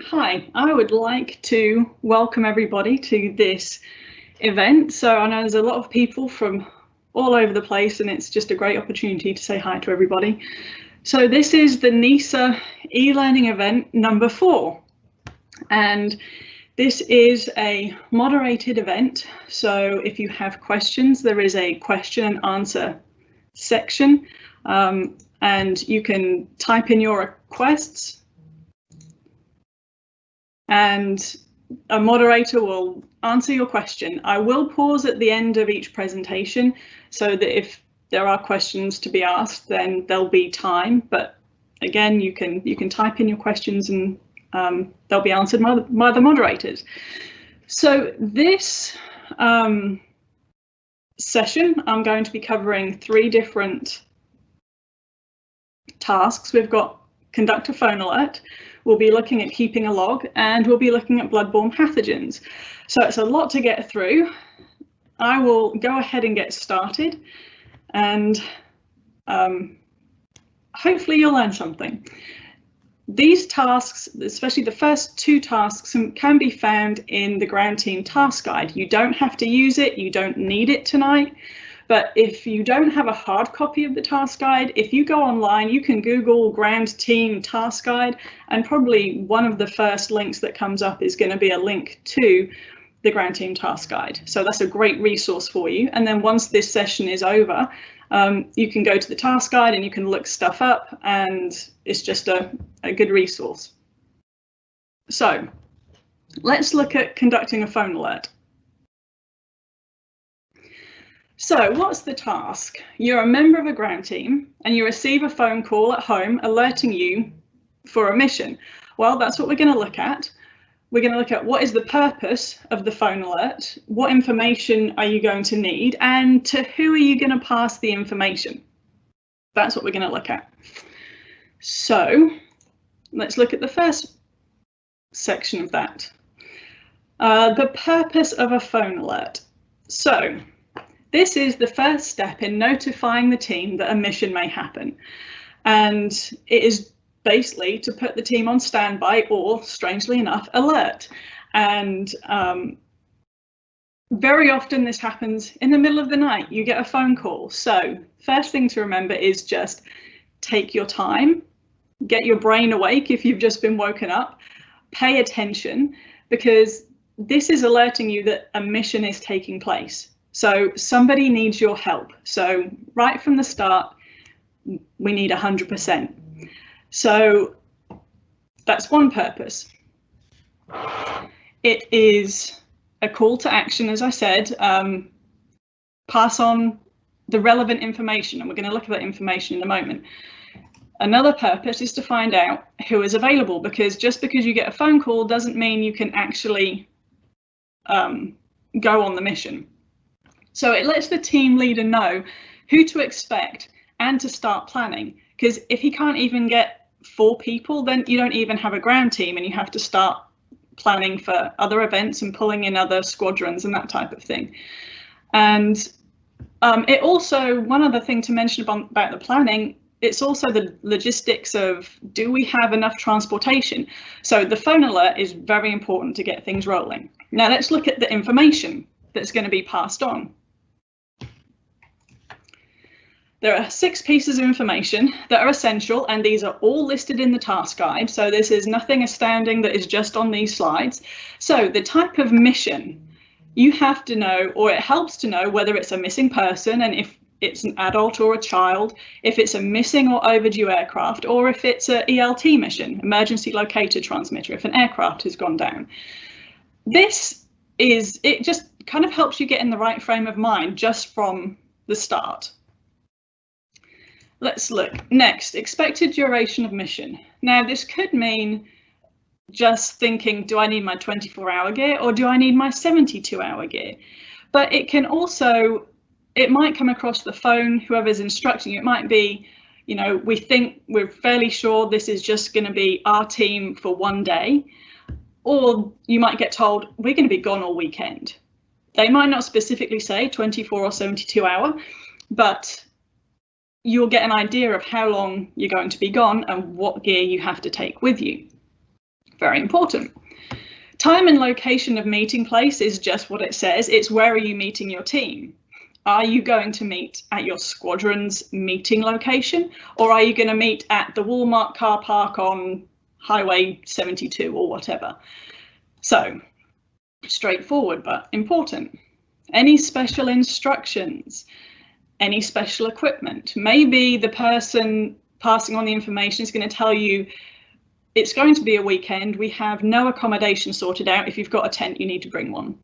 Hi, I would like to welcome everybody to this event. So I know there's a lot of people from all over the place and it's just a great opportunity to say hi to everybody. So this is the NESA e-learning event number 4. And this is a moderated event. So if you have questions, there is a question and answer section and you can type in your requests. And a moderator will answer your question. I will pause at the end of each presentation so that if there are questions to be asked, then there'll be time. But again, you can type in your questions and they'll be answered by the moderators. So this session, I'm going to be covering 3 different tasks. We've got conduct a phone alert. We'll be looking at keeping a log, and we'll be looking at bloodborne pathogens. So it's a lot to get through. I will go ahead and get started, and hopefully you'll learn something. These tasks, especially the first 2 tasks, can be found in the ground team task guide. You don't have to use it, you don't need it tonight. But if you don't have a hard copy of the task guide, if you go online, you can Google ground team task guide, and probably one of the first links that comes up is going to be a link to the ground team task guide. So that's a great resource for you. And then once this session is over, you can go to the task guide and you can look stuff up, and it's just a good resource. So let's look at conducting a phone alert. So what's the task? You're a member of a ground team and you receive a phone call at home alerting you for a mission. Well, that's what we're going to look at. We're going to look at what is the purpose of the phone alert, what information are you going to need, and to who are you going to pass the information? That's what we're going to look at. So let's look at the first section of that. The purpose of a phone alert. So this is the first step in notifying the team that a mission may happen, and it is basically to put the team on standby or, strangely enough, alert. And very often this happens in the middle of the night. You get a phone call. So first thing to remember is just take your time, get your brain awake if you've just been woken up, pay attention, because this is alerting you that a mission is taking place. So somebody needs your help. So right from the start, we need 100%. So that's one purpose. It is a call to action, as I said, pass on the relevant information, and we're going to look at that information in a moment. Another purpose is to find out who is available, because just because you get a phone call doesn't mean you can actually go on the mission. So it lets the team leader know who to expect and to start planning, because if he can't even get 4 people, then you don't even have a ground team and you have to start planning for other events and pulling in other squadrons and that type of thing. And it also, one other thing to mention about the planning, it's also the logistics of, do we have enough transportation? So the phone alert is very important to get things rolling. Now let's look at the information that's going to be passed on. There are 6 pieces of information that are essential, and these are all listed in the task guide. So this is nothing astounding that is just on these slides. So the type of mission, you have to know, or it helps to know, whether it's a missing person, and if it's an adult or a child, if it's a missing or overdue aircraft, or if it's an ELT mission, emergency locator transmitter, if an aircraft has gone down. It just kind of helps you get in the right frame of mind just from the start. Let's look next, expected duration of mission. Now this could mean just thinking, do I need my 24-hour gear or do I need my 72-hour gear? But it can also, it might come across the phone, whoever's instructing you, it might be, you know, we're fairly sure this is just going to be our team for 1 day, or you might get told we're going to be gone all weekend. They might not specifically say 24 or 72 hour, but you'll get an idea of how long you're going to be gone and what gear you have to take with you. Very important. Time and location of meeting place is just what it says. It's where are you meeting your team? Are you going to meet at your squadron's meeting location, or are you going to meet at the Walmart car park on Highway 72 or whatever? So straightforward, but important. Any special instructions, any special equipment? Maybe the person passing on the information is going to tell you it's going to be a weekend. We have no accommodation sorted out. If you've got a tent, you need to bring one.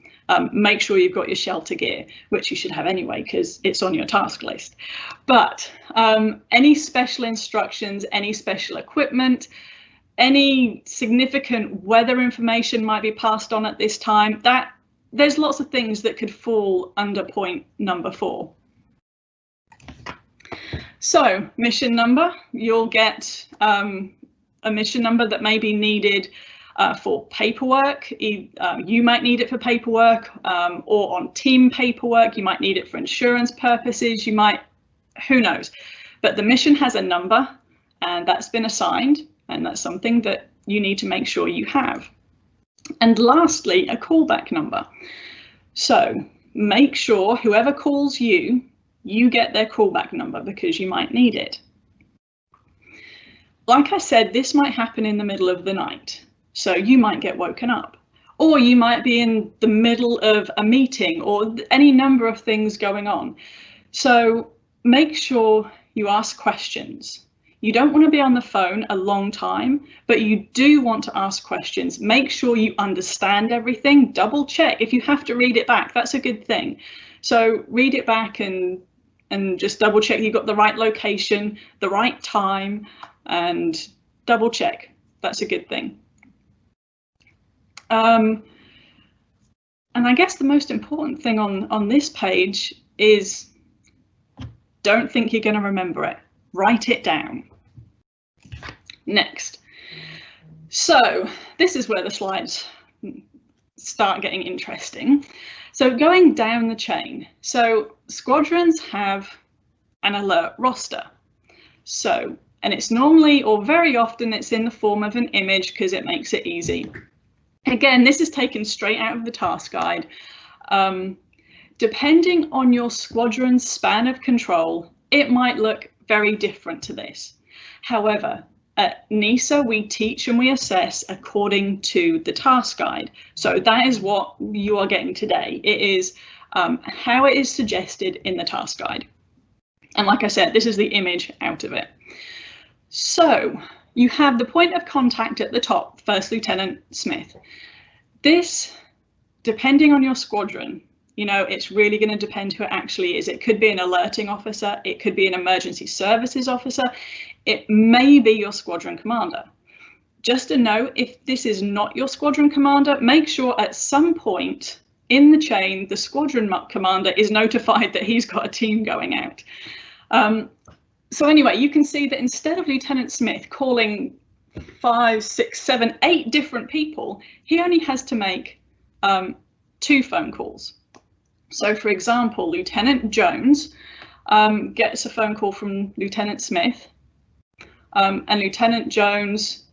Make sure you've got your shelter gear, which you should have anyway, because it's on your task list. But any special instructions, any special equipment, any significant weather information might be passed on at this time. There's lots of things that could fall under point number 4. So mission number, you'll get a mission number that may be needed for paperwork. You might need it for paperwork or on team paperwork. You might need it for insurance purposes. You might, who knows? But the mission has a number and that's been assigned, and that's something that you need to make sure you have. And lastly, a callback number. So make sure whoever calls you, you get their callback number because you might need it. Like I said, this might happen in the middle of the night, so you might get woken up, or you might be in the middle of a meeting or any number of things going on. So make sure you ask questions. You don't want to be on the phone a long time, but you do want to ask questions. Make sure you understand everything. Double check. If you have to read it back, that's a good thing. So read it back and just double check you got the right location, the right time, and double check. That's a good thing. And I guess the most important thing on this page is don't think you're going to remember it. Write it down. Next. So this is where the slides start getting interesting. So going down the chain. So squadrons have an alert roster. So, and it's normally, or very often, it's in the form of an image because it makes it easy. Again, this is taken straight out of the task guide. Depending on your squadron's span of control, it might look very different to this. However, at NESA, we teach and we assess according to the task guide. So that is what you are getting today. It is how it is suggested in the task guide. And like I said, this is the image out of it. So you have the point of contact at the top, First Lieutenant Smith. This, depending on your squadron, you know, it's really going to depend who it actually is. It could be an alerting officer. It could be an emergency services officer. It may be your squadron commander. Just a note, if this is not your squadron commander, make sure at some point in the chain, the squadron commander is notified that he's got a team going out. So anyway, you can see that instead of Lieutenant Smith calling 5, 6, 7, 8 different people, he only has to make 2 phone calls. So for example, Lieutenant Jones gets a phone call from Lieutenant Smith, and Lieutenant Jones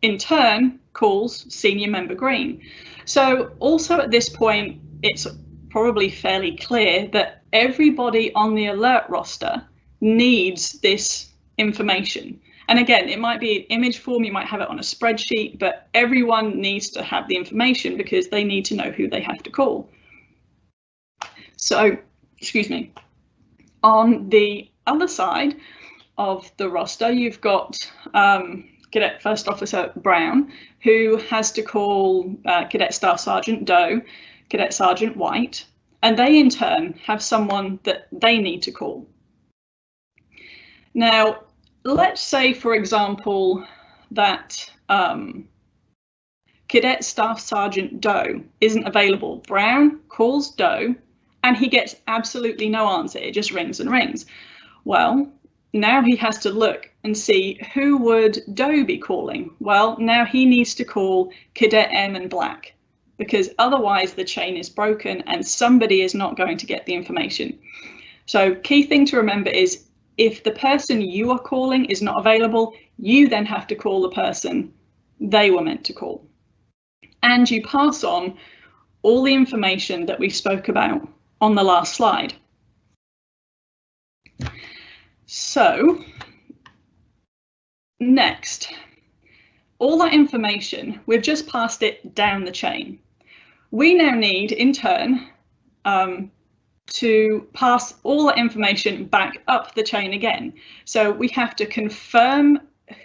in turn calls Senior Member Green. So also at this point, it's probably fairly clear that everybody on the alert roster needs this information. And again, it might be an image form, you might have it on a spreadsheet, but everyone needs to have the information because they need to know who they have to call. So, excuse me, on the other side of the roster, you've got Cadet First Officer Brown, who has to call Cadet Staff Sergeant Doe, Cadet Sergeant White, and they in turn have someone that they need to call. Now, let's say, for example, that Cadet Staff Sergeant Doe isn't available. Brown calls Doe and he gets absolutely no answer. It just rings and rings. Well, now he has to look and see who would Doe be calling. Well, now he needs to call Cadet M and Black, because otherwise the chain is broken and somebody is not going to get the information. So key thing to remember is if the person you are calling is not available, you then have to call the person they were meant to call. and you pass on all the information that we spoke about on the last slide. So next, all that information, we've just passed it down the chain. We now need, in turn, to pass all that information back up the chain again. So we have to confirm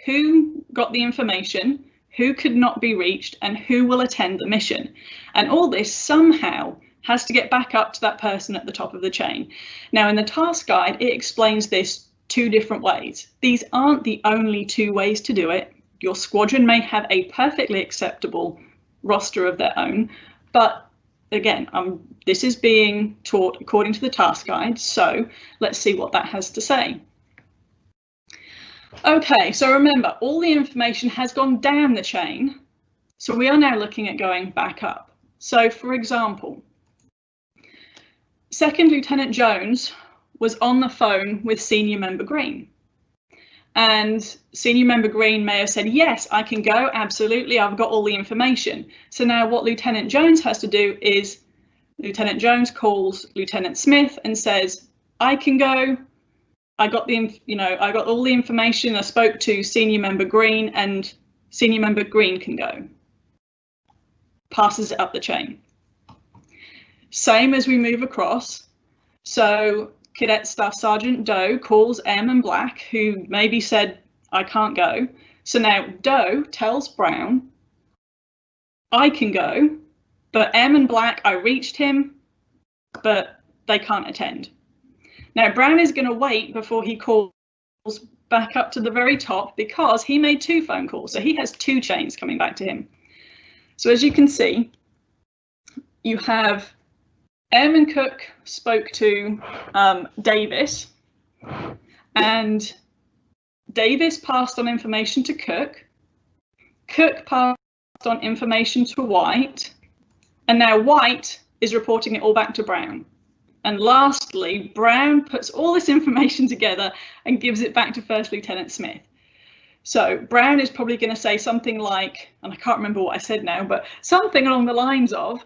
who got the information, who could not be reached, and who will attend the mission. And all this somehow has to get back up to that person at the top of the chain. Now, in the task guide, it explains this 2 different ways. These aren't the only 2 ways to do it. Your squadron may have a perfectly acceptable roster of their own, but again, this is being taught according to the task guide, so let's see what that has to say. Okay, so remember, all the information has gone down the chain, so we are now looking at going back up. So for example, Second Lieutenant Jones was on the phone with Senior Member Green. And Senior Member Green may have said, yes, I can go, absolutely, I've got all the information. So now what Lieutenant Jones has to do is, Lieutenant Jones calls Lieutenant Smith and says, I can go, I got all the information, I spoke to Senior Member Green, and Senior Member Green can go. Passes it up the chain. Same as we move across. So Cadet Staff Sergeant Doe calls M and Black, who maybe said, I can't go. So now Doe tells Brown, I can go, but M and Black, I reached him, but they can't attend. Now Brown is going to wait before he calls back up to the very top because he made 2 phone calls. So he has 2 chains coming back to him. So as you can see, you have M and Cook spoke to Davis, and Davis passed on information to Cook. Cook passed on information to White, and now White is reporting it all back to Brown. And lastly, Brown puts all this information together and gives it back to First Lieutenant Smith. So Brown is probably going to say something like, and I can't remember what I said now, but something along the lines of,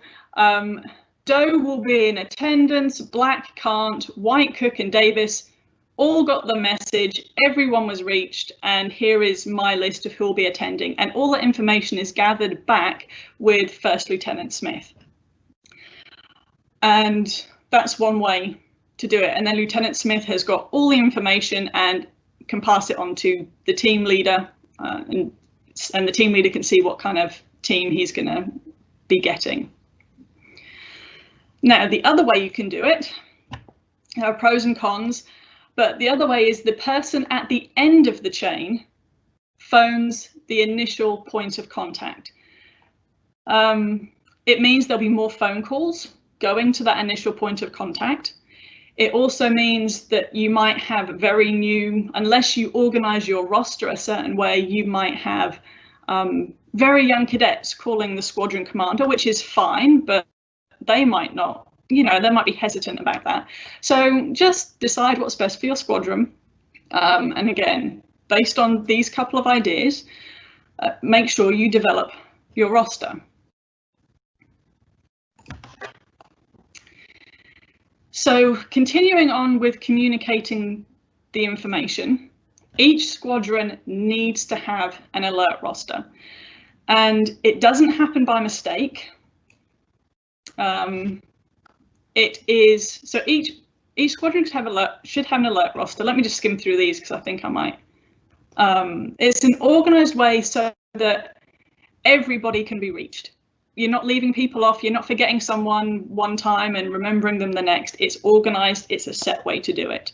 Doe will be in attendance, Black can't, White, Cook and Davis all got the message, everyone was reached, and here is my list of who will be attending. And all that information is gathered back with First Lieutenant Smith. And that's one way to do it. And then Lieutenant Smith has got all the information and can pass it on to the team leader, and the team leader can see what kind of team he's going to be getting. Now, the other way you can do it, there are pros and cons, but the other way is the person at the end of the chain phones the initial point of contact. It means there'll be more phone calls going to that initial point of contact. It also means that you might have very new, unless you organize your roster a certain way, you might have very young cadets calling the squadron commander, which is fine, but they might not, they might be hesitant about that. So just decide what's best for your squadron. And again, based on these couple of ideas, make sure you develop your roster. So continuing on with communicating the information, each squadron needs to have an alert roster, and it doesn't happen by mistake. It is, so each squadron should have an alert roster. Let me just skim through these because I think I might. It's an organized way so that everybody can be reached. You're not leaving people off, you're not forgetting someone one time and remembering them the next. It's organized, it's a set way to do it.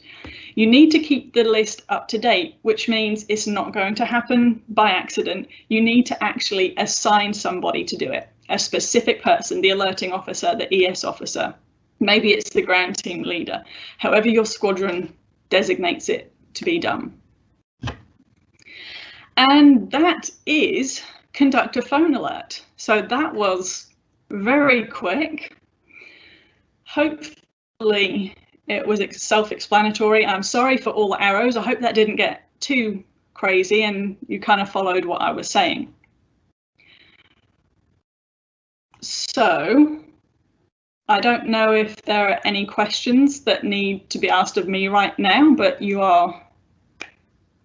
You need to keep the list up to date, which means it's not going to happen by accident. You need to actually assign somebody to do it, a specific person, the alerting officer, the ES officer. Maybe it's the ground team leader, however your squadron designates it to be done. And that is conduct a phone alert. So that was very quick. Hopefully it was self-explanatory. I'm sorry for all the arrows. I hope that didn't get too crazy and you kind of followed what I was saying. So I don't know if there are any questions that need to be asked of me right now, but you are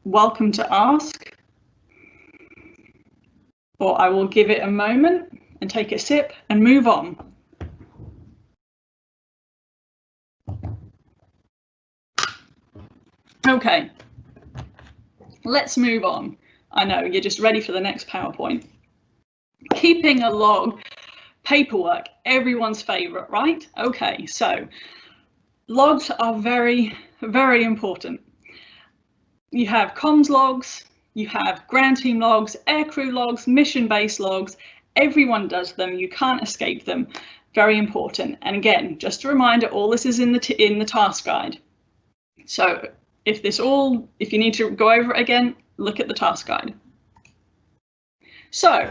welcome to ask, or I will give it a moment and take a sip and move on. Okay, let's move on. I know you're just ready for the next PowerPoint. Keeping a log, paperwork, everyone's favorite, right? Okay, so logs are very, very important. You have comms logs, you have ground team logs, aircrew logs, mission-based logs. Everyone does them. You can't escape them. Very important. And again, just a reminder, all this is in the task guide. So if you need to go over it again, look at the task guide. So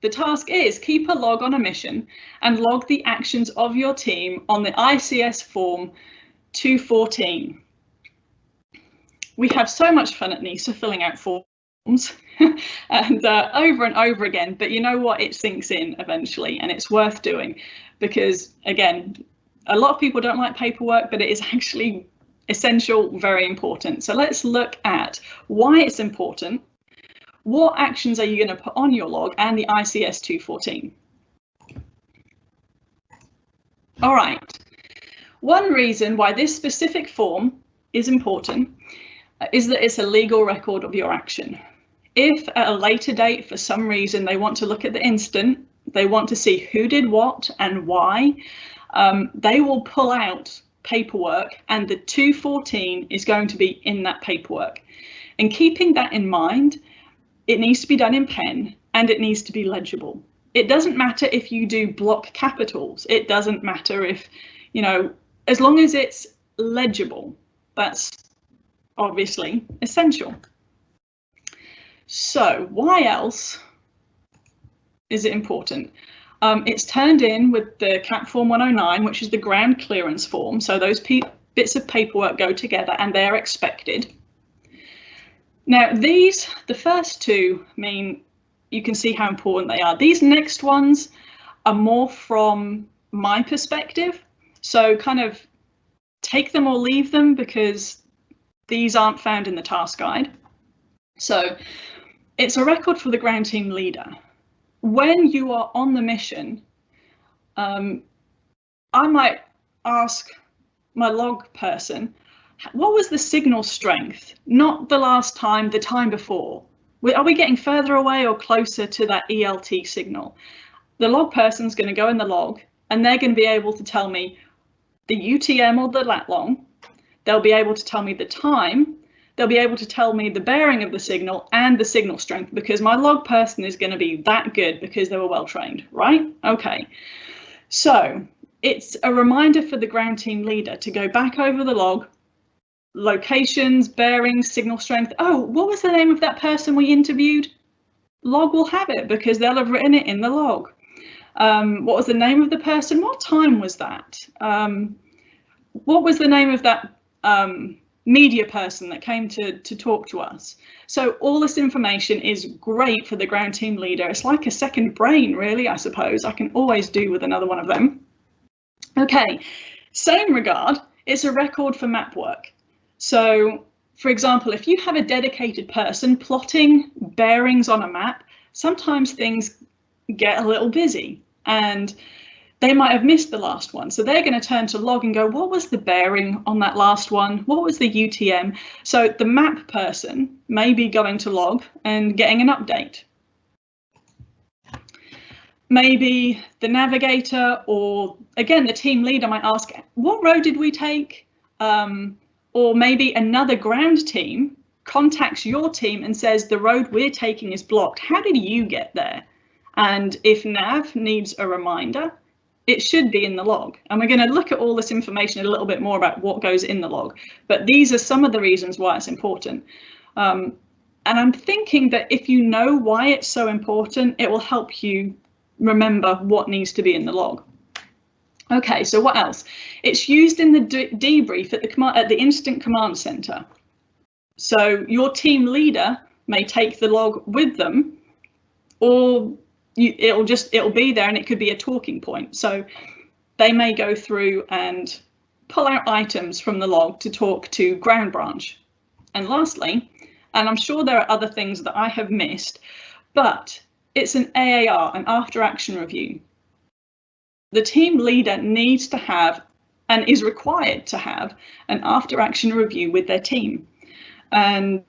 the task is keep a log on a mission and log the actions of your team on the ICS form 214. We have so much fun at NESA filling out forms and over again, but you know what, it sinks in eventually and it's worth doing because, again, a lot of people don't like paperwork, but it is actually essential, very important. So let's look at why it's important. What actions are you going to put on your log and the ICS 214? All right. One reason why this specific form is important is that it's a legal record of your action. If at a later date, for some reason, they want to look at the incident, they want to see who did what and why, they will pull out paperwork and the 214 is going to be in that paperwork. And keeping that in mind, it needs to be done in pen and it needs to be legible. It doesn't matter if you do block capitals. It doesn't matter if, as long as it's legible, that's obviously essential. So why else is it important? It's turned in with the CAP form 109, which is the ground clearance form. So those bits of paperwork go together and they're expected. Now the first two mean you can see how important they are. These next ones are more from my perspective. So kind of take them or leave them because these aren't found in the task guide. So it's a record for the ground team leader. When you are on the mission, I might ask my log person, what was the signal strength? Not the last time, the time before. Are we getting further away or closer to that ELT signal? The log person's going to go in the log and they're going to be able to tell me the UTM or the lat long. They'll be able to tell me the time. They'll be able to tell me the bearing of the signal and the signal strength because my log person is going to be that good because they were well trained, right? Okay. So it's a reminder for the ground team leader to go back over the log, locations, bearings, signal strength. Oh, what was the name of that person we interviewed? Log will have it because they'll have written it in the log. What was the name of the person? What time was that? What was the name of that media person that came to talk to us? So all this information is great for the ground team leader. It's like a second brain, really, I suppose. I can always do with another one of them. Okay, same regard, it's a record for map work. So, for example, if you have a dedicated person plotting bearings on a map, sometimes things get a little busy and they might have missed the last one. So they're going to turn to log and go, what was the bearing on that last one? What was the UTM? So the map person may be going to log and getting an update. Maybe the navigator or, again, the team leader might ask, what road did we take? Or maybe another ground team contacts your team and says, the road we're taking is blocked. How did you get there? And if nav needs a reminder, it should be in the log. And we're going to look at all this information a little bit more about what goes in the log. But these are some of the reasons why it's important. And I'm thinking that if you know why it's so important, it will help you remember what needs to be in the log. Okay, so what else? It's used in the debrief at the Instant Command Center. So your team leader may take the log with them, or it'll be there, and it could be a talking point. So they may go through and pull out items from the log to talk to ground branch. And lastly, and I'm sure there are other things that I have missed, but it's an AAR, an after action review. The team leader needs to have, and is required to have, an after action review with their team. And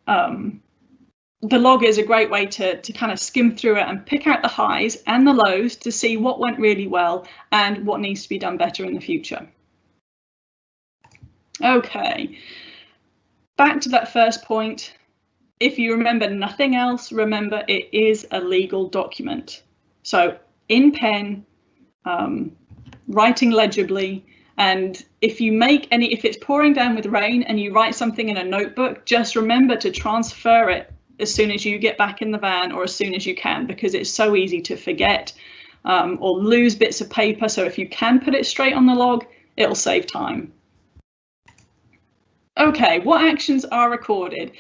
the log is a great way to kind of skim through it and pick out the highs and the lows to see what went really well and what needs to be done better in the future. Okay, back to that first point. If you remember nothing else, remember it is a legal document. So in pen, writing legibly, and if it's pouring down with rain and you write something in a notebook, just remember to transfer it as soon as you get back in the van or as soon as you can, because it's so easy to forget or lose bits of paper. So if you can put it straight on the log, it'll save time. Okay, what actions are recorded?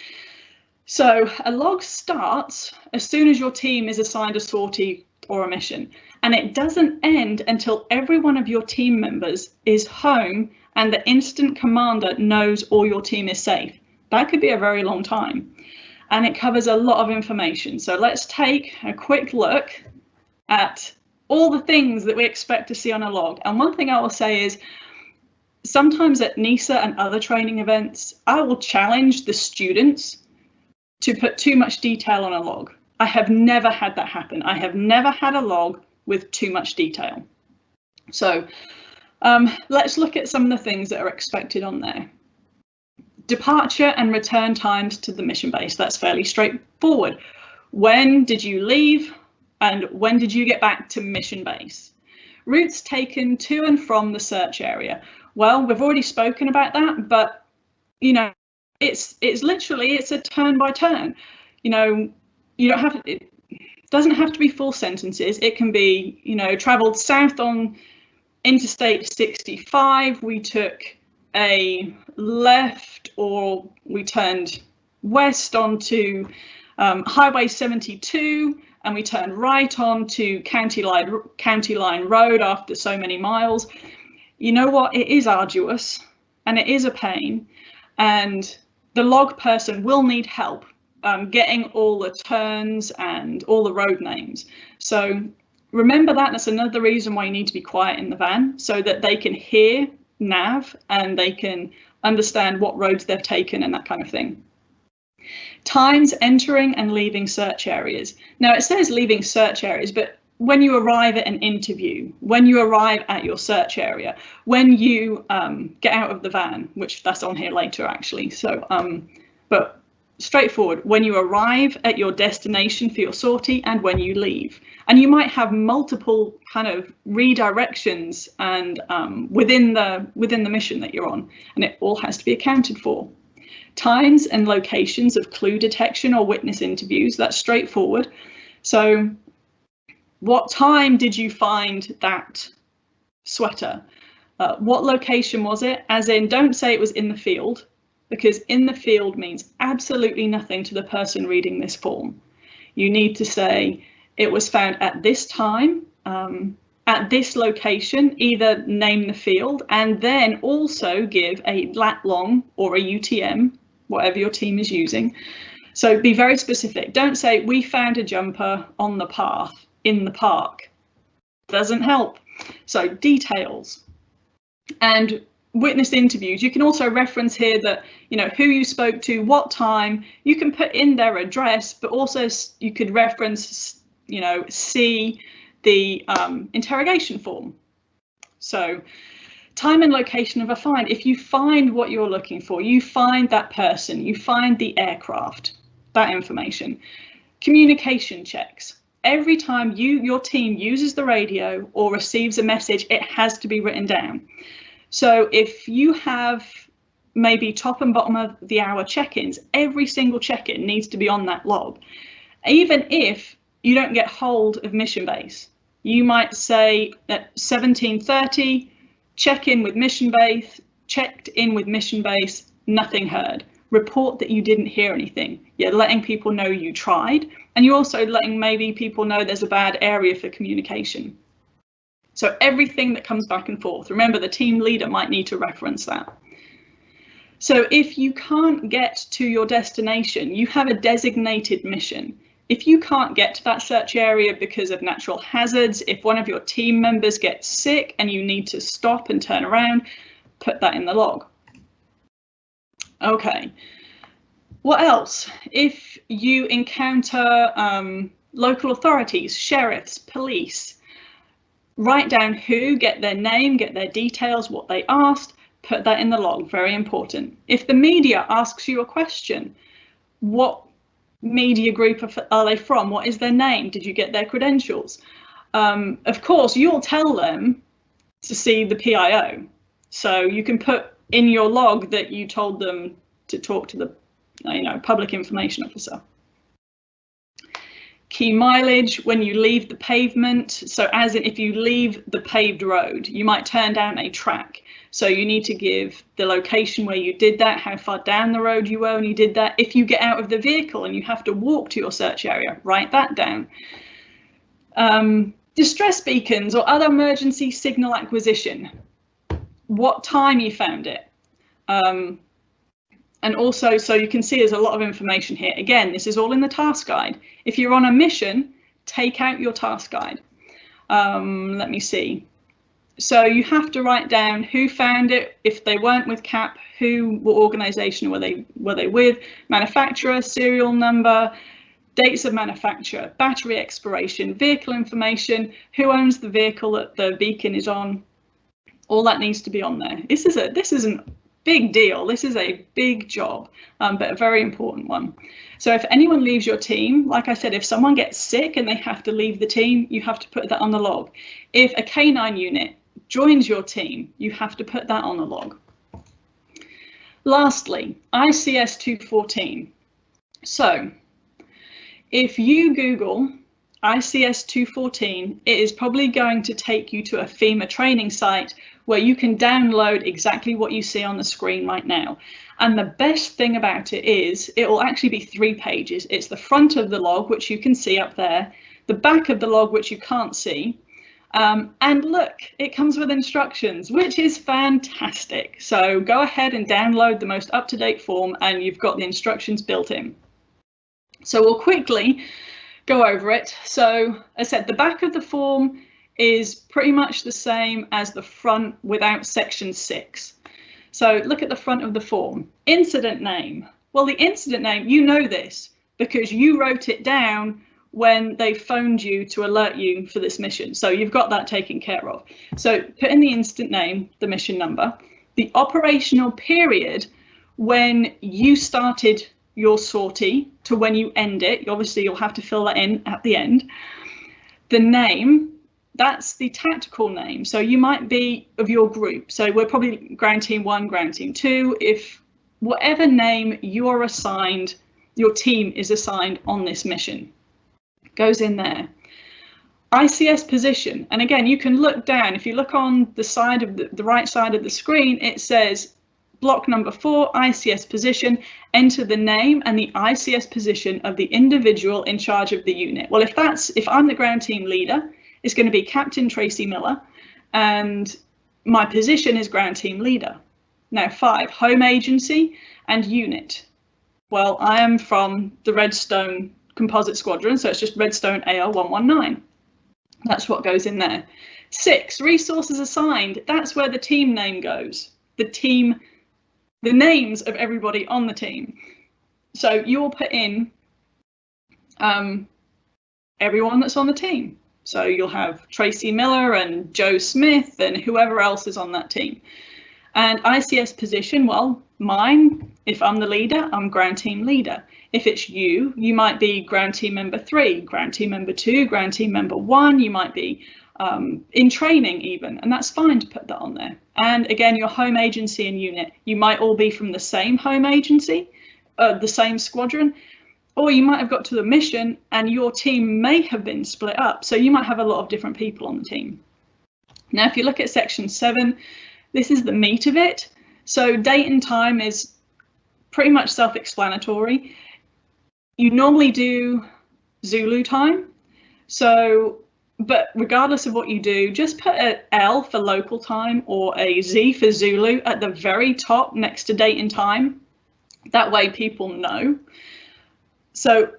So a log starts as soon as your team is assigned a sortie or a mission, and it doesn't end until every one of your team members is home and the incident commander knows all your team is safe. That could be a very long time, and it covers a lot of information. So let's take a quick look at all the things that we expect to see on a log. And one thing I will say is, sometimes at NESA and other training events, I will challenge the students to put too much detail on a log. I have never had that happen. I have never had a log with too much detail. So let's look at some of the things that are expected on there. Departure and return times to the mission base. That's fairly straightforward. When did you leave and when did you get back to mission base? Routes taken to and from the search area. Well, we've already spoken about that, but you know, it's a turn by turn. You know, you don't have, it doesn't have to be full sentences. It can be, you know, traveled south on Interstate 65, we took a left, or we turned west onto Highway 72, and we turned right onto County Line Road after so many miles. You know what? It is arduous and it is a pain, and the log person will need help getting all the turns and all the road names. So remember that. That's another reason why you need to be quiet in the van, so that they can hear nav and they can understand what roads they've taken and that kind of thing. Times entering and leaving search areas. Now it says leaving search areas, but when you arrive at an interview, when you arrive at your search area, when you get out of the van, which that's on here later actually. So, but straightforward, when you arrive at your destination for your sortie and when you leave. And you might have multiple kind of redirections and within the mission that you're on, and it all has to be accounted for. Times and locations of clue detection or witness interviews, that's straightforward. So what time did you find that sweater? What location was it? As in, don't say it was in the field, because in the field means absolutely nothing to the person reading this form. You need to say it was found at this time, at this location, either name the field and then also give a lat long or a UTM, whatever your team is using. So be very specific. Don't say we found a jumper on the path in the park. Doesn't help. So details. And witness interviews, you can also reference here that, you know, who you spoke to, what time. You can put in their address, but also you could reference, you know, see the interrogation form. So time and location of a find. If you find what you're looking for, you find that person, you find the aircraft, that information. Communication checks. Every time your team uses the radio or receives a message, it has to be written down. So if you have maybe top and bottom of the hour check-ins, every single check-in needs to be on that log. Even if you don't get hold of mission base, you might say at 17:30, check-in with mission base, checked in with mission base, nothing heard. Report that you didn't hear anything. You're letting people know you tried, And you're also letting maybe people know there's a bad area for communication. So everything that comes back and forth, remember the team leader might need to reference that. So if you can't get to your destination, you have a designated mission. If you can't get to that search area because of natural hazards, if one of your team members gets sick and you need to stop and turn around, put that in the log. Okay, what else? If you encounter local authorities, sheriffs, police, write down who, get their name, get their details, what they asked, put that in the log, very important. If the media asks you a question, what media group are they from? What is their name? Did you get their credentials? Of course, you'll tell them to see the PIO. So you can put in your log that you told them to talk to the public information officer. Key mileage when you leave the pavement. So as in if you leave the paved road, you might turn down a track. So you need to give the location where you did that, how far down the road you were when you did that. If you get out of the vehicle and you have to walk to your search area, write that down. Distress beacons or other emergency signal acquisition, what time you found it. And also, so you can see there's a lot of information here. Again, this is all in the task guide. If you're on a mission, take out your task guide. Let me see. So you have to write down who found it. If they weren't with CAP, what organisation were they with? Manufacturer, serial number, dates of manufacture, battery expiration, vehicle information, who owns the vehicle that the beacon is on. All that needs to be on there. This isn't big deal. This is a big job, but a very important one. So if anyone leaves your team, like I said, if someone gets sick and they have to leave the team, you have to put that on the log. If a canine unit joins your team, you have to put that on the log. Lastly, ICS 214. So if you Google ICS 214, it is probably going to take you to a FEMA training site where you can download exactly what you see on the screen right now. And the best thing about it is it will actually be 3 pages. It's the front of the log, which you can see up there, the back of the log, which you can't see. And look, it comes with instructions, which is fantastic. So go ahead and download the most up-to-date form and you've got the instructions built in. So we'll quickly go over it. So as I said, the back of the form is pretty much the same as the front without section 6. So look at the front of the form. Incident name. Well, the incident name, you know this because you wrote it down when they phoned you to alert you for this mission. So you've got that taken care of. So put in the incident name, the mission number, the operational period when you started your sortie to when you end it. Obviously, you'll have to fill that in at the end. The name, that's the tactical name. So you might be of your group. So we're probably ground team 1, ground team 2. If whatever name you are assigned, your team is assigned on this mission, goes in there. ICS position, and again, you can look down. If you look on the side of the right side of the screen, it says block number 4, ICS position, enter the name and the ICS position of the individual in charge of the unit. Well, if I'm the ground team leader, it's going to be Captain Tracy Miller, and my position is ground team leader. Now 5, home agency and unit. Well, I am from the Redstone Composite Squadron, so it's just Redstone AR 119. That's what goes in there. 6, resources assigned. That's where the team name goes. The names of everybody on the team. So you'll put in everyone that's on the team. So you'll have Tracy Miller and Joe Smith and whoever else is on that team. And ICS position, well, mine, if I'm the leader, I'm ground team leader. If it's you, you might be ground team member 3, ground team member 2, ground team member 1. You might be in training even, and that's fine to put that on there. And again, your home agency and unit, you might all be from the same home agency, the same squadron, or you might have got to the mission and your team may have been split up. So you might have a lot of different people on the team. Now, if you look at section 7, this is the meat of it. So date and time is pretty much self-explanatory. You normally do Zulu time. So, but regardless of what you do, just put an L for local time or a Z for Zulu at the very top next to date and time. That way people know. So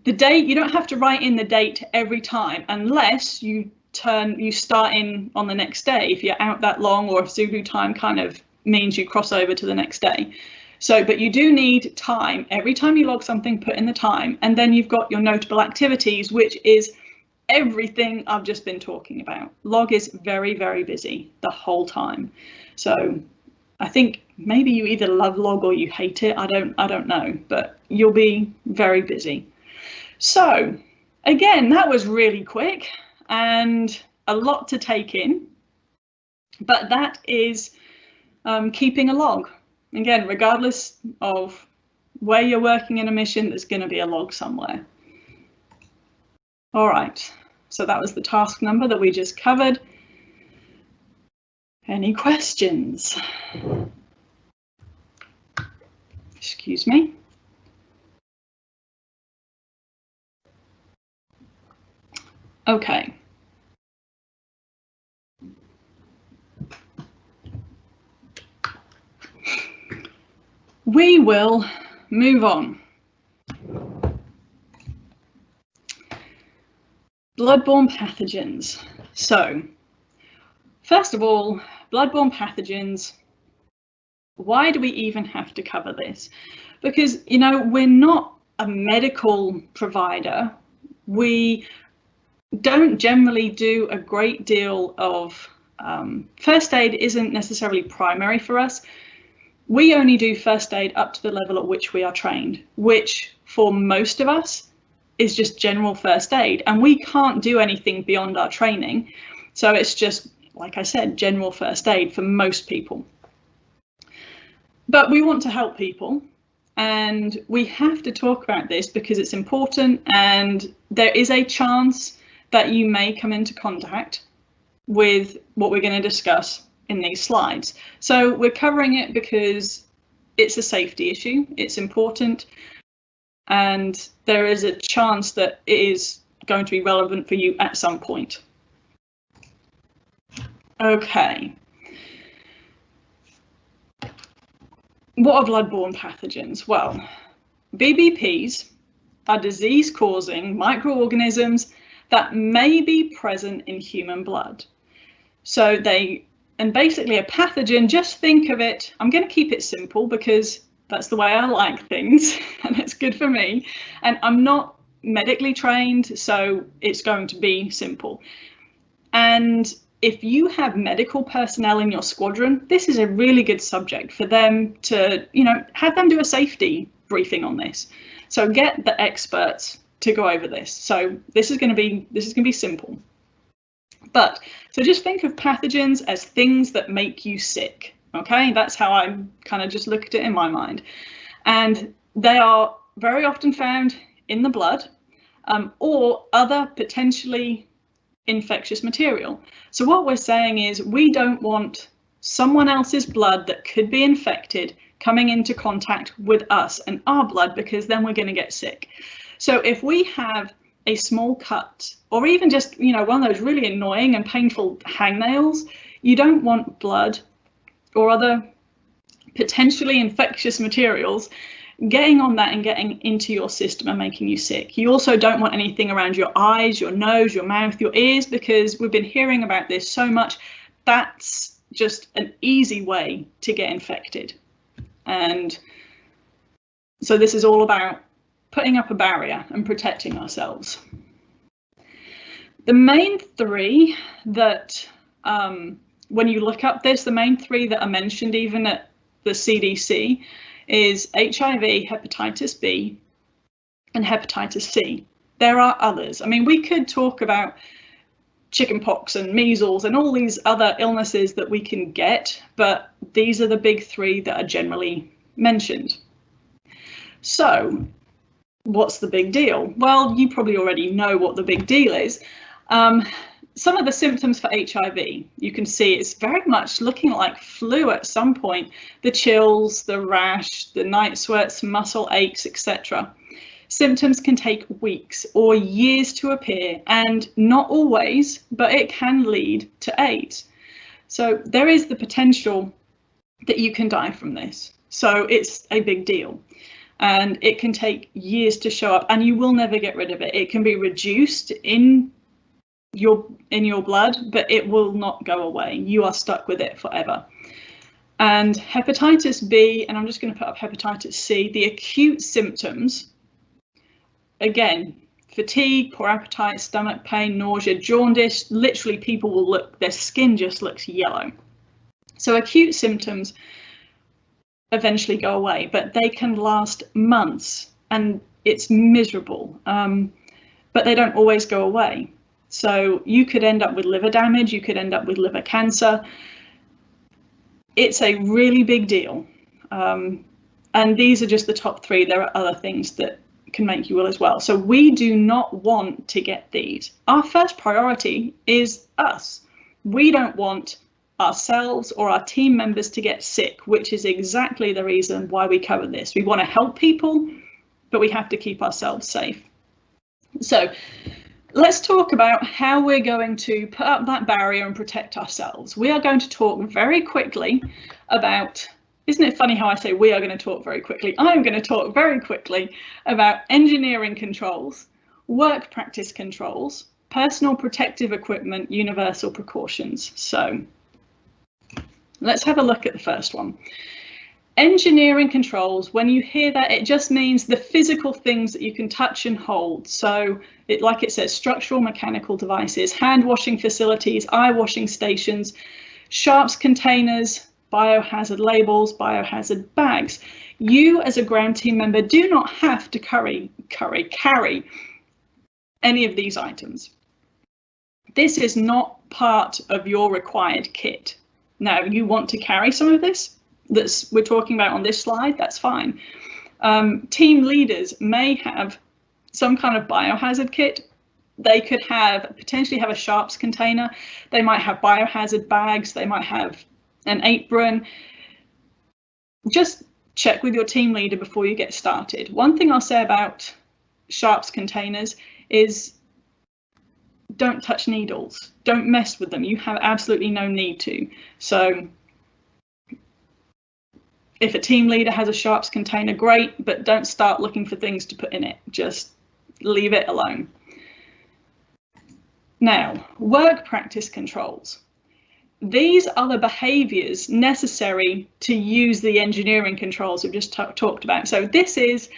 the date, you don't have to write in the date every time unless you start in on the next day, if you're out that long, or if Zulu time kind of means you cross over to the next day. So, but you do need time. Every time you log something, put in the time, and then you've got your notable activities, which is everything I've just been talking about. Log is very, very busy the whole time. So I think maybe you either love log or you hate it. I don't know, but you'll be very busy. So again, that was really quick and a lot to take in, but that is keeping a log. Again, regardless of where you're working in a mission, there's going to be a log somewhere. All right, so that was the task number that we just covered. Any questions? Excuse me. Okay. We will move on. Bloodborne pathogens. So, first of all, bloodborne pathogens. Why do we even have to cover this? Because, you know, we're not a medical provider. We don't generally do a great deal of first aid isn't necessarily primary for us. We only do first aid up to the level at which we are trained, which for most of us is just general first aid, and we can't do anything beyond our training. So it's just, like I said, general first aid for most people. But we want to help people, and we have to talk about this because it's important, and there is a chance that you may come into contact with what we're going to discuss in these slides. So we're covering it because it's a safety issue, it's important, and there is a chance that it is going to be relevant for you at some point. Okay. What are bloodborne pathogens? Well, BBPs are disease-causing microorganisms that may be present in human blood. So and basically a pathogen, just think of it, I'm going to keep it simple because that's the way I like things and it's good for me. And I'm not medically trained, so it's going to be simple. And if you have medical personnel in your squadron, this is a really good subject for them to, you know, have them do a safety briefing on this. So get the experts to go over this. So this is going to be simple. But so just think of pathogens as things that make you sick. Okay, that's how I kind of just look at it in my mind. And they are very often found in the blood or other potentially infectious material. So what we're saying is we don't want someone else's blood that could be infected coming into contact with us and our blood, because then we're going to get sick. So if we have a small cut, or even just, you know, one of those really annoying and painful hangnails, you don't want blood or other potentially infectious materials getting on that and getting into your system and making you sick. You also don't want anything around your eyes, your nose, your mouth, your ears, because we've been hearing about this so much. That's just an easy way to get infected. And so this is all about putting up a barrier and protecting ourselves. The main three that, when you look up this, the main three that are mentioned even at the CDC is HIV, hepatitis B, and hepatitis C. There are others. I mean, we could talk about chickenpox and measles and all these other illnesses that we can get, but these are the big three that are generally mentioned. So what's the big deal? Well, you probably already know what the big deal is. Some of the symptoms for HIV, you can see it's very much looking like flu at some point. The chills, the rash, the night sweats, muscle aches, etc. Symptoms can take weeks or years to appear, and not always, but it can lead to AIDS. So there is the potential that you can die from this. So it's a big deal, and it can take years to show up, and you will never get rid of it. It can be reduced in your blood, but it will not go away. You are stuck with it forever. And hepatitis B, and I'm just going to put up hepatitis C, the acute symptoms, again, fatigue, poor appetite, stomach pain, nausea, jaundice, literally people will look, their skin just looks yellow. So acute symptoms eventually go away, but they can last months and it's miserable, but they don't always go away. So you could end up with liver damage, you could end up with liver cancer. It's a really big deal. And these are just the top three. There are other things that can make you ill as well. So we do not want to get these. Our first priority is us. We don't want ourselves or our team members to get sick, which is exactly the reason why we cover this. We want to help people, but we have to keep ourselves safe. So let's talk about how we're going to put up that barrier and protect ourselves. We are going to talk very quickly about, isn't it funny how I say we are going to talk very quickly? I'm going to talk very quickly about engineering controls, work practice controls, personal protective equipment, universal precautions. So let's have a look at the first one. Engineering controls, when you hear that, it just means the physical things that you can touch and hold. So like it says, structural mechanical devices, hand washing facilities, eye washing stations, sharps containers, biohazard labels, biohazard bags. You as a ground team member do not have to carry any of these items. This is not part of your required kit. Now, you want to carry some of this we're talking about on this slide, that's fine. Team leaders may have some kind of biohazard kit. They could potentially have a sharps container. They might have biohazard bags. They might have an apron. Just check with your team leader before you get started. One thing I'll say about sharps containers is don't touch needles. Don't mess with them. You have absolutely no need to. So if a team leader has a sharps container, great, but don't start looking for things to put in it. Just leave it alone. Now, work practice controls. These are the behaviours necessary to use the engineering controls we've just talked about. So this is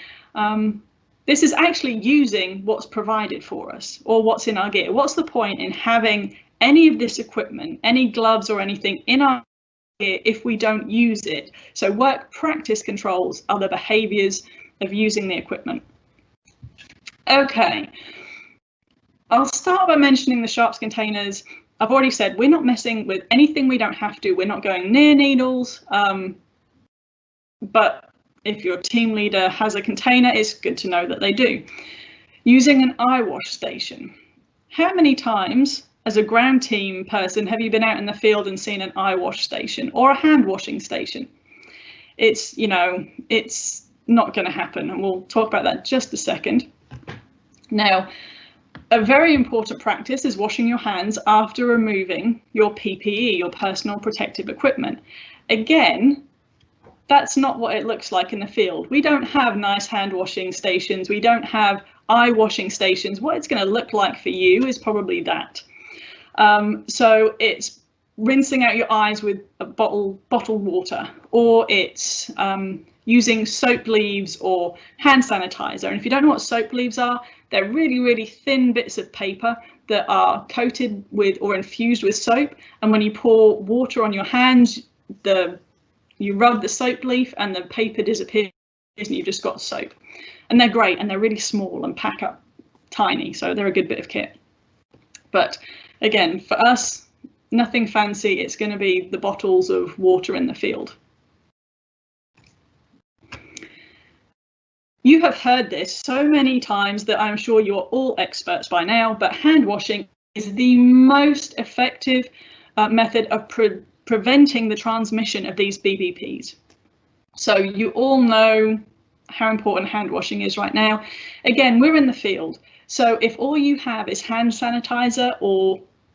actually using what's provided for us or what's in our gear. What's the point in having any of this equipment, any gloves or anything in our gear if we don't use it? So work practice controls are the behaviours of using the equipment. Okay, I'll start by mentioning the sharps containers. I've already said we're not messing with anything we don't have to. We're not going near needles. But if your team leader has a container, it's good to know that they do. Using an eye wash station. How many times as a ground team person have you been out in the field and seen an eye wash station or a hand washing station? It's, you know, it's not going to happen, and we'll talk about that in just a second. Now, a very important practice is washing your hands after removing your PPE, your personal protective equipment. Again, that's not what it looks like in the field. We don't have nice hand washing stations. We don't have eye washing stations. What it's going to look like for you is probably that. So it's rinsing out your eyes with a bottled water, or it's using soap leaves or hand sanitizer. And if you don't know what soap leaves are, they're really, really thin bits of paper that are coated with or infused with soap. And when you pour water on your hands, you rub the soap leaf and the paper disappears and you've just got soap. And they're great, and they're really small and pack up tiny, so they're a good bit of kit. But again, for us, nothing fancy. It's going to be the bottles of water in the field. You have heard this so many times that I'm sure you're all experts by now, but hand washing is the most effective method of preventing the transmission of these BBPs. So you all know how important hand washing is right now. Again, we're in the field, so if all you have is hand sanitizer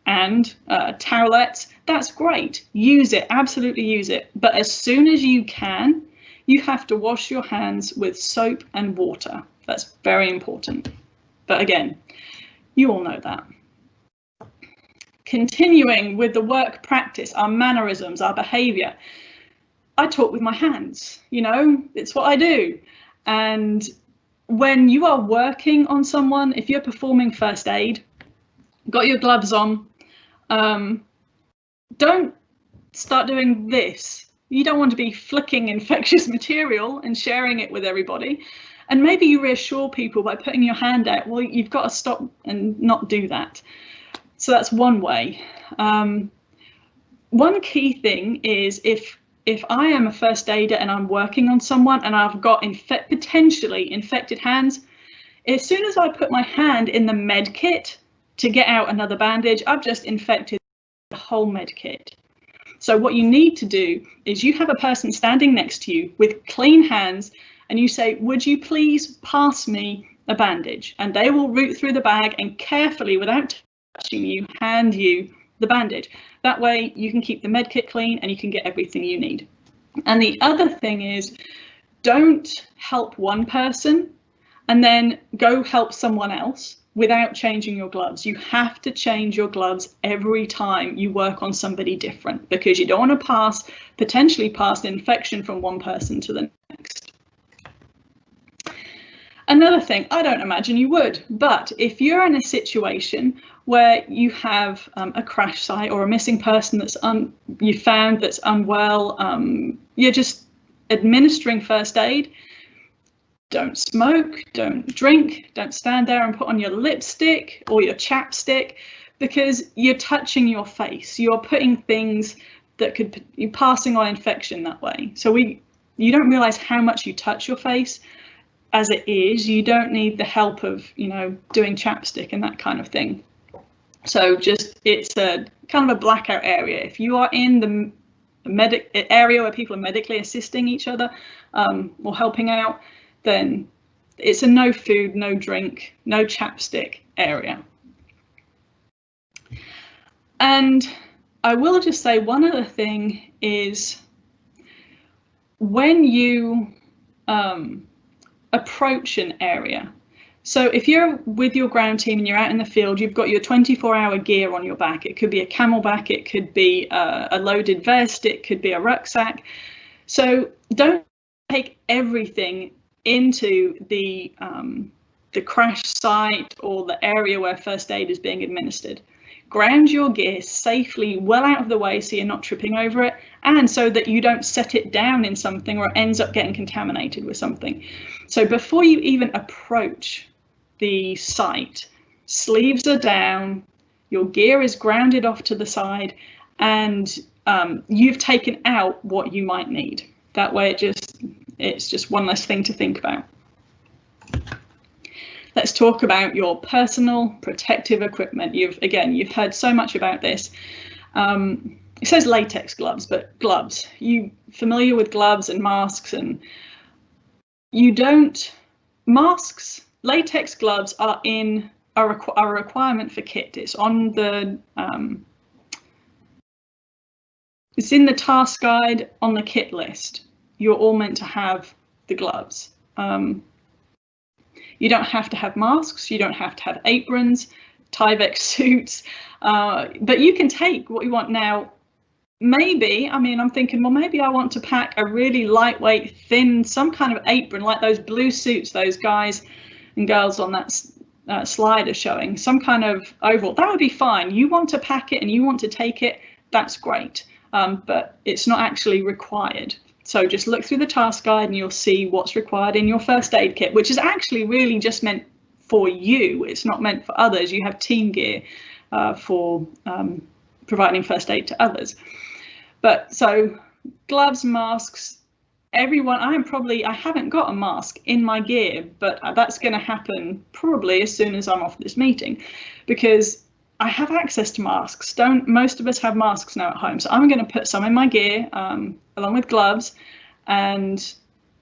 and towelettes, that's great. Use it, absolutely use it. But as soon as you can, you have to wash your hands with soap and water. That's very important. But again, you all know that. Continuing with the work practice, our mannerisms, our behavior. I talk with my hands, you know, it's what I do. And when you are working on someone, if you're performing first aid, got your gloves on, don't start doing this. You don't want to be flicking infectious material and sharing it with everybody. And maybe you reassure people by putting your hand out, well, you've got to stop and not do that. So that's one way. One key thing is if I am a first aider and I'm working on someone and I've got potentially infected hands, as soon as I put my hand in the med kit to get out another bandage, I've just infected the whole med kit. So what you need to do is you have a person standing next to you with clean hands and you say, would you please pass me a bandage? And they will root through the bag and carefully, without touching you, hand you the bandage. That way you can keep the med kit clean and you can get everything you need. And the other thing is, don't help one person and then go help someone else without changing your gloves. You have to change your gloves every time you work on somebody different, because you don't want to potentially pass infection from one person to the next. Another thing, I don't imagine you would, but if you're in a situation where you have a crash site or a missing person that's you found that's unwell, you're just administering first aid, don't smoke, don't drink, don't stand there and put on your lipstick or your chapstick, because you're touching your face. You're putting things that you're passing on infection that way. So you don't realize how much you touch your face. As it is, you don't need the help of, you know, doing chapstick and that kind of thing. So it's a kind of a blackout area. If you are in the area where people are medically assisting each other or helping out, then it's a no food, no drink, no chapstick area. And I will just say one other thing is, when you approach an area, so if you're with your ground team and you're out in the field, you've got your 24-hour gear on your back. It could be a camelback, it could be a loaded vest, it could be a rucksack. So don't take everything into the crash site or the area where first aid is being administered. Ground your gear safely well out of the way so you're not tripping over it, and so that you don't set it down in something or it ends up getting contaminated with something. So before you even approach the site, sleeves are down, your gear is grounded off to the side, and you've taken out what you might need. That way it's just one less thing to think about. Let's talk about your personal protective equipment. You've heard so much about this. It says latex gloves, but gloves. You familiar with gloves and masks? And you don't. Masks, latex gloves are a requirement for kit. It's on the it's in the task guide on the kit list. You're all meant to have the gloves. You don't have to have masks, you don't have to have aprons, Tyvek suits, but you can take what you want. Now, maybe, I'm thinking, well, maybe I want to pack a really lightweight, thin, some kind of apron, like those blue suits those guys and girls on that slide are showing, some kind of overall. That would be fine. You want to pack it and you want to take it, that's great, but it's not actually required. So just look through the task guide and you'll see what's required in your first aid kit, which is actually really just meant for you. It's not meant for others. You have team gear for providing first aid to others. But so gloves, masks, everyone, I haven't got a mask in my gear, but that's going to happen probably as soon as I'm off this meeting, because I have access to masks. Most of us have masks now at home, so I'm going to put some in my gear along with gloves, and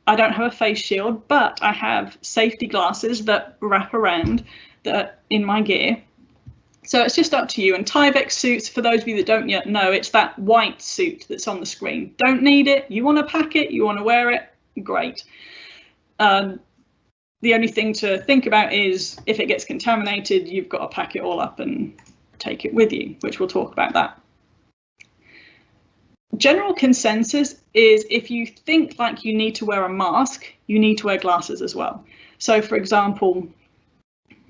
I don't have a face shield, but I have safety glasses that wrap around that in my gear. So it's just up to you. And Tyvek suits, for those of you that don't yet know, it's that white suit that's on the screen. Don't need it. You want to pack it, you want to wear it, great. The only thing to think about is if it gets contaminated, you've got to pack it all up and take it with you, which we'll talk about that. General consensus is if you think like you need to wear a mask, you need to wear glasses as well. So for example,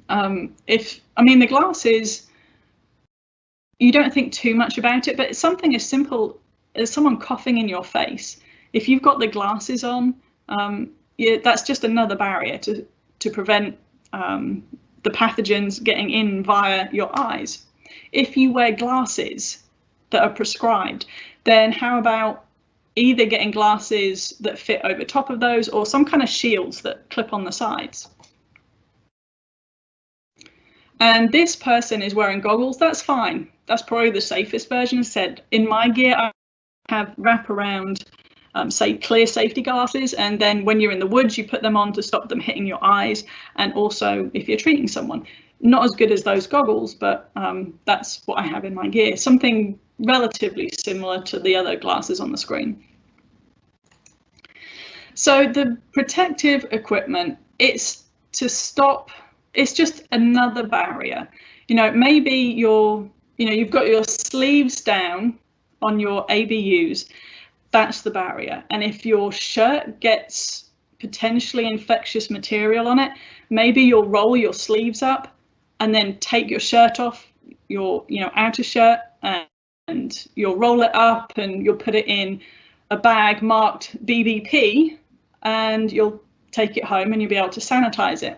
the glasses, you don't think too much about it, but it's something as simple as someone coughing in your face. If you've got the glasses on, that's just another barrier to prevent the pathogens getting in via your eyes. If you wear glasses that are prescribed, then how about either getting glasses that fit over top of those or some kind of shields that clip on the sides? And this person is wearing goggles, that's fine. That's probably the safest version. Said in my gear, I have wraparound, say clear safety glasses, and then when you're in the woods, you put them on to stop them hitting your eyes. And also if you're treating someone, not as good as those goggles, but that's what I have in my gear. Something relatively similar to the other glasses on the screen. So the protective equipment, it's to stop. It's just another barrier. Maybe you've got your sleeves down on your ABUs. That's the barrier. And if your shirt gets potentially infectious material on it, maybe you'll roll your sleeves up and then take your shirt off, your outer shirt, and you'll roll it up and you'll put it in a bag marked BBP, and you'll take it home and you'll be able to sanitize it.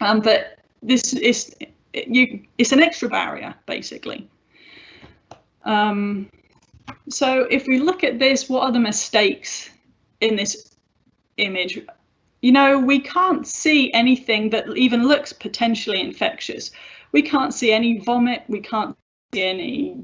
But this is it's an extra barrier, basically. So if we look at this, what are the mistakes in this image? We can't see anything that even looks potentially infectious. We can't see any vomit. We can't see any,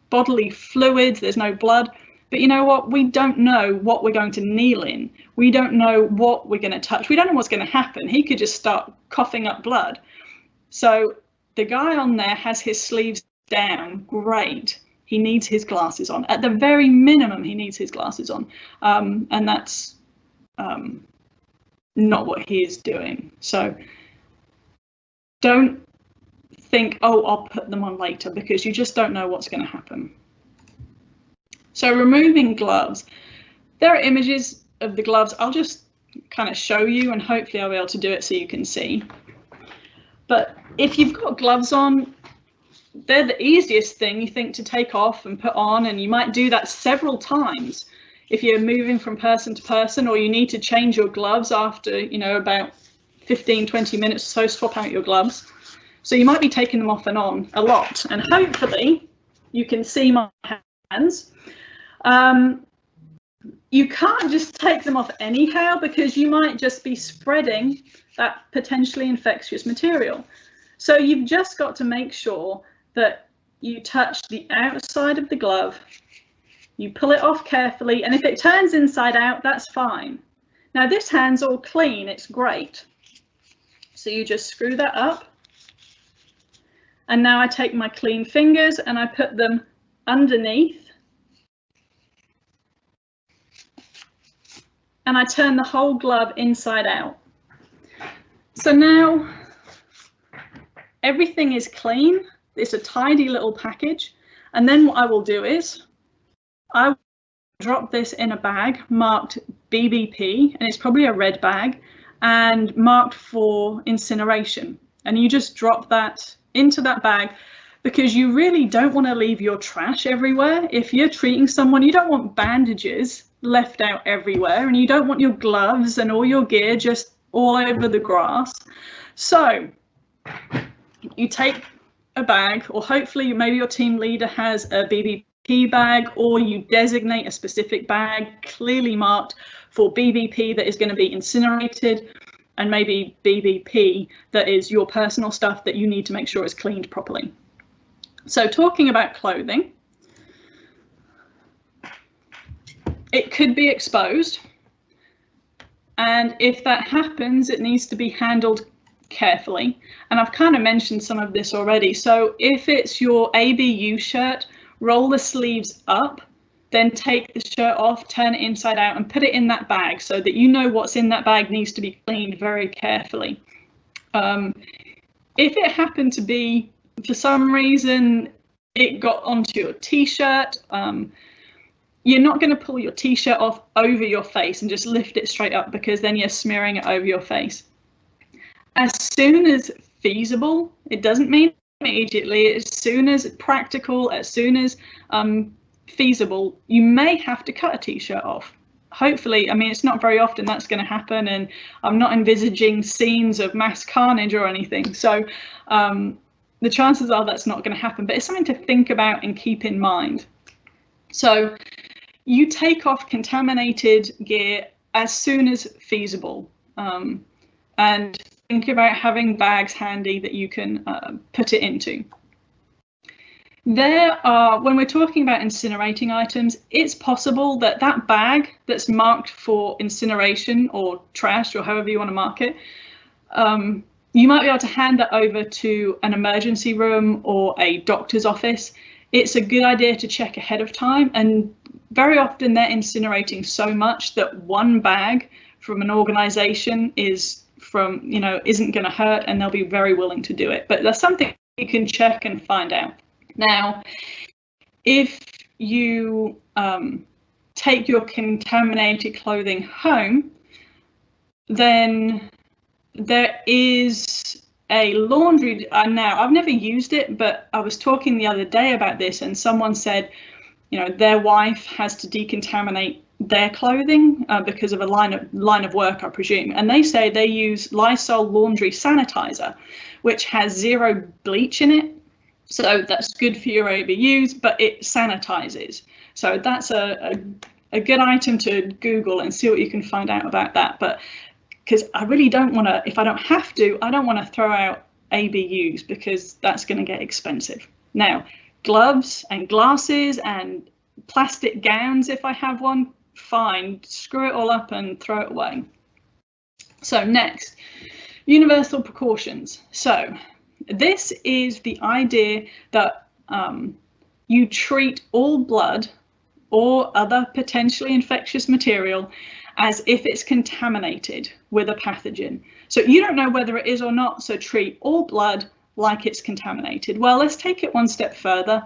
bodily fluids. There's no blood. But you know what? We don't know what we're going to kneel in. We don't know what we're going to touch. We don't know what's going to happen. He could just start coughing up blood. So the guy on there has his sleeves down. Great. He needs his glasses on. At the very minimum, he needs his glasses on. And that's not what he is doing. So don't think, oh, I'll put them on later, because you just don't know what's going to happen. So removing gloves. There are images of the gloves. I'll just kind of show you, and hopefully I'll be able to do it so you can see. But if you've got gloves on, they're the easiest thing you think to take off and put on, and you might do that several times if you're moving from person to person, or you need to change your gloves after about 15-20 minutes or so, swap out your gloves. So you might be taking them off and on a lot, and hopefully you can see my hands. You can't just take them off anyhow, because you might just be spreading that potentially infectious material. So you've just got to make sure that you touch the outside of the glove, you pull it off carefully, and if it turns inside out, that's fine. Now this hand's all clean, it's great. So you just screw that up. And now I take my clean fingers and I put them underneath. And I turn the whole glove inside out. So now everything is clean. It's a tidy little package. And then what I will do is I will drop this in a bag marked BBP, and it's probably a red bag, and marked for incineration. And you just drop that into that bag, because you really don't want to leave your trash everywhere. If you're treating someone, you don't want bandages left out everywhere, and you don't want your gloves and all your gear just all over the grass. So you take a bag, or hopefully maybe your team leader has a BBP bag, or you designate a specific bag clearly marked for BBP that is going to be incinerated, and maybe BBP that is your personal stuff that you need to make sure is cleaned properly. So talking about clothing, it could be exposed. And if that happens, it needs to be handled carefully. And I've kind of mentioned some of this already. So if it's your ABU shirt, roll the sleeves up, then take the shirt off, turn it inside out and put it in that bag so that you know what's in that bag needs to be cleaned very carefully. If it happened to be, for some reason, it got onto your t-shirt, you're not going to pull your t-shirt off over your face and just lift it straight up, because then you're smearing it over your face. As soon as feasible, it doesn't mean immediately, as soon as practical, as soon as feasible, you may have to cut a t-shirt off. Hopefully, I mean, it's not very often that's going to happen, and I'm not envisaging scenes of mass carnage or anything. So the chances are that's not going to happen, but it's something to think about and keep in mind. So you take off contaminated gear as soon as feasible, and think about having bags handy that you can put it into. There are, when we're talking about incinerating items, it's possible that that bag that's marked for incineration or trash, or however you want to mark it, you might be able to hand that over to an emergency room or a doctor's office. It's a good idea to check ahead of time, and very often they're incinerating so much that one bag from an organization is from, you know, isn't going to hurt, and they'll be very willing to do it. But that's something you can check and find out. Now, if you take your contaminated clothing home, then there is a laundry. Now, I've never used it, but I was talking the other day about this, and someone said, you know, their wife has to decontaminate their clothing because of a line of work, I presume. And they say they use Lysol laundry sanitizer, which has 0 bleach in it. So that's good for your ABUs, but it sanitizes. So that's a good item to Google and see what you can find out about that. But because I really don't want to, if I don't have to, I don't want to throw out ABUs, because that's going to get expensive. Now, gloves and glasses and plastic gowns, if I have one, fine, screw it all up and throw it away. So next, universal precautions. So this is the idea that you treat all blood or other potentially infectious material as if it's contaminated with a pathogen. So you don't know whether it is or not, so treat all blood like it's contaminated. Well, let's take it one step further.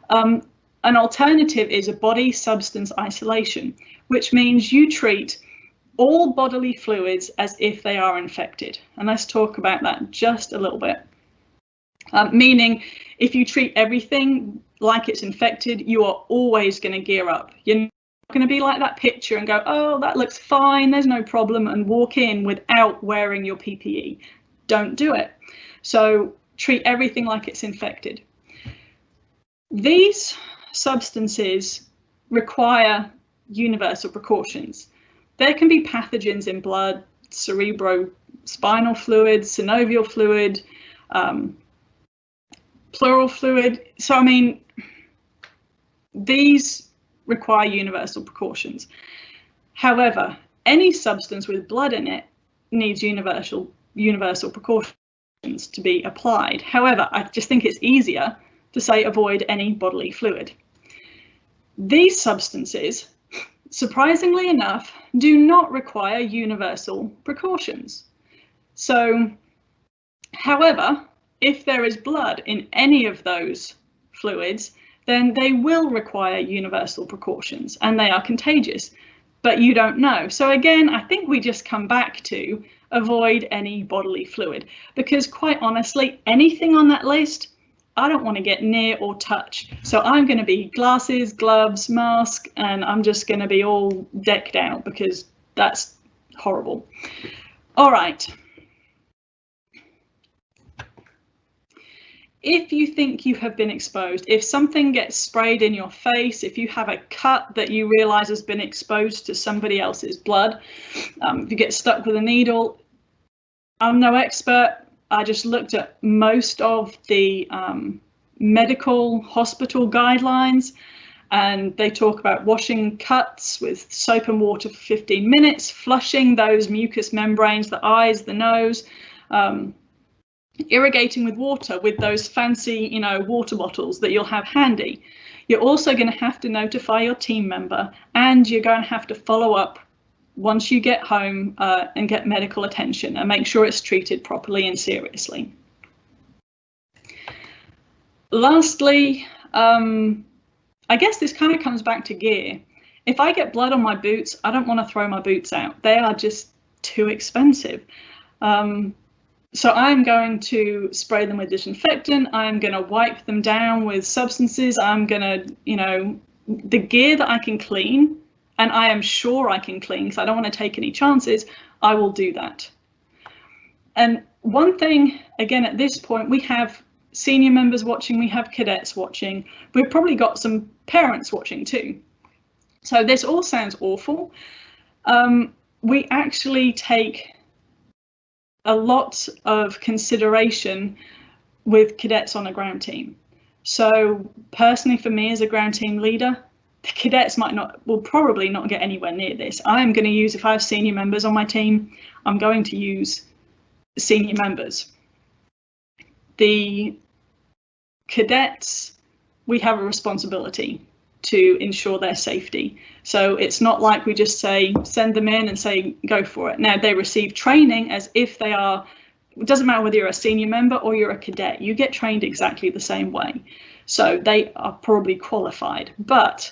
An alternative is a body substance isolation, which means you treat all bodily fluids as if they are infected. And let's talk about that just a little bit. Meaning, if you treat everything like it's infected, you are always going to gear up. You're not going to be like that picture and go, oh, that looks fine, there's no problem, and walk in without wearing your PPE. Don't do it. So treat everything like it's infected. These substances require universal precautions. There can be pathogens in blood, cerebrospinal fluid, synovial fluid, pleural fluid. So, I mean, these require universal precautions. However, any substance with blood in it needs universal precautions to be applied. However, I just think it's easier to say avoid any bodily fluid. These substances, surprisingly enough, do not require universal precautions. So, however, if there is blood in any of those fluids, then they will require universal precautions, and they are contagious, but you don't know. So again, I think we just come back to avoid any bodily fluid, because quite honestly, anything on that list, I don't want to get near or touch. So I'm going to be glasses, gloves, mask, and I'm just going to be all decked out, because that's horrible. All right. If you think you have been exposed, if something gets sprayed in your face, if you have a cut that you realize has been exposed to somebody else's blood, if you get stuck with a needle, I'm no expert. I just looked at most of the medical hospital guidelines, And they talk about washing cuts with soap and water for 15 minutes, flushing those mucous membranes, the eyes, the nose, irrigating with water with those fancy, water bottles that you'll have handy. You're also going to have to notify your team member, and you're going to have to follow up once you get home and get medical attention and make sure it's treated properly and seriously. Lastly, I guess this kind of comes back to gear. If I get blood on my boots, I don't want to throw my boots out. They are just too expensive. So I'm going to spray them with disinfectant. I'm going to wipe them down with substances. I'm going to, the gear that I can clean, and I am sure I can clean because I don't want to take any chances, I will do that. And one thing, again, at this point, we have senior members watching, we have cadets watching, we've probably got some parents watching too. So this all sounds awful. We actually take a lot of consideration with cadets on a ground team. So personally, for me as a ground team leader, the cadets will probably not get anywhere near this. I'm going to use, if I have senior members on my team, I'm going to use senior members. The cadets, we have a responsibility to ensure their safety. So it's not like we just say, send them in and say, go for it. Now, they receive training as if they are, it doesn't matter whether you're a senior member or you're a cadet, you get trained exactly the same way. So they are probably qualified, but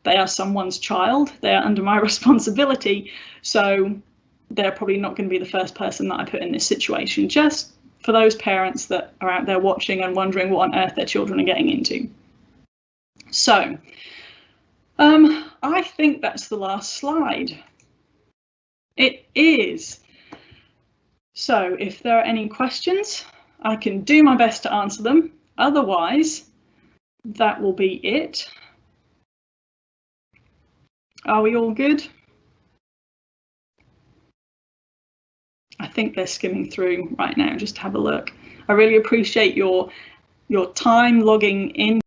they are someone's child. They are under my responsibility. So they're probably not going to be the first person that I put in this situation, just for those parents that are out there watching and wondering what on earth their children are getting into. So I think that's the last slide. It is. So if there are any questions, I can do my best to answer them. Otherwise, that will be it. Are we all good? I think they're skimming through right now. Just have a look. I really appreciate your time logging in.